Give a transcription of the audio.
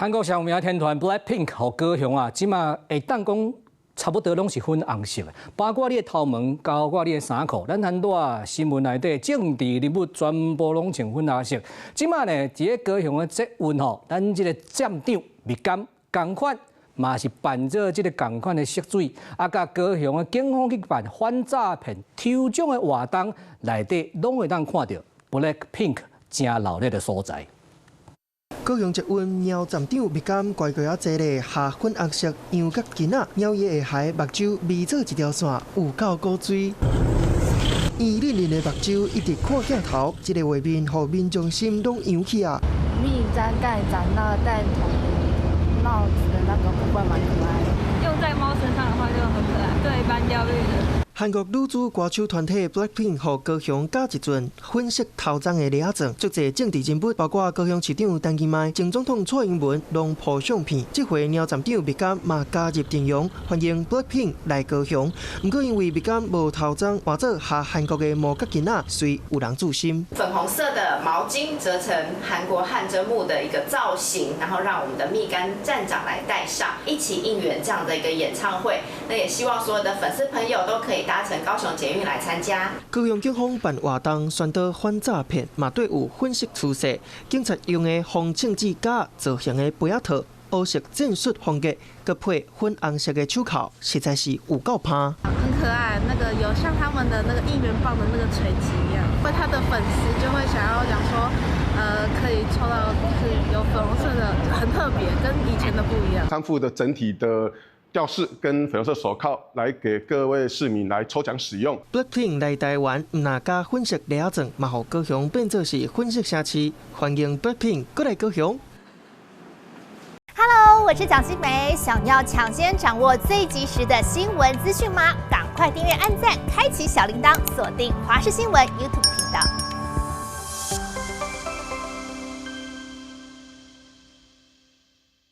韩国上有名天团 BLACKPINK 和高雄啊，即马会当讲差不多拢是粉红色的，包括你的头毛，包括你的衫裤，咱很多新闻内底政治人物全部拢穿粉红色。即马呢，伫个高雄的捷运吼，咱即个站长密监同款。 嘛是办做即个共款的色水，啊，甲高雄的警方去办反诈骗抽奖的活动，内底拢会当看到 BLACKPINK 正热闹的所在。高雄捷运苗站长密监怪怪啊，坐咧下粉红色羊角巾仔，鸟伊下海目睭微做一条线，有够古锥。圆润润的目睭一直看镜头，这个画面互民众心拢扬起啊！蜜簪盖长到戴帽子的那个部分蛮可爱的，用在猫身上的话就很可爱，对，蛮疗愈的。韩国女子歌手团体 BLACKPINK 和高雄加一阵粉色头鬃的礼装，足侪政治人物，包括高雄市长陈其迈、前总统蔡英文，拢抱相片。这回苗站长密监嘛加入阵容，欢迎 BLACKPINK 来高雄。不过因为密监无头鬃，换做下韩国的毛角巾仔，虽有人注心。粉红色的毛巾折成韩国汗蒸木的一个造型，然后让我们的蜜柑站长来戴上，一起应援这样的一个演唱会。那也希望所有的粉丝朋友都可以搭乘高雄捷运来参加。高雄警方办活动，宣导反诈骗，嘛对有粉色趋势。警察用的防庆字架造型的杯仔套，黑色战术风格，佮配粉红色的手铐，实在是有够趴。很可爱，那个有像他们的那个应援棒的那个垂直一样，会他的粉丝就会想要讲说，可以抽到就是有粉红色的，很特别，跟以前的不一样。三副的整体的吊饰跟粉红色手铐来给各位市民来抽奖使用。BLACKPINK 来台湾，唔那加粉色礼装，嘛互高雄变作是粉色城市。欢迎 BLACKPINK 过来高雄。Hello， 我是蒋欣梅。想要抢先掌握最及时的新闻资讯吗？赶快订阅、按赞、开启小铃铛，锁定华视新闻 YouTube 频道。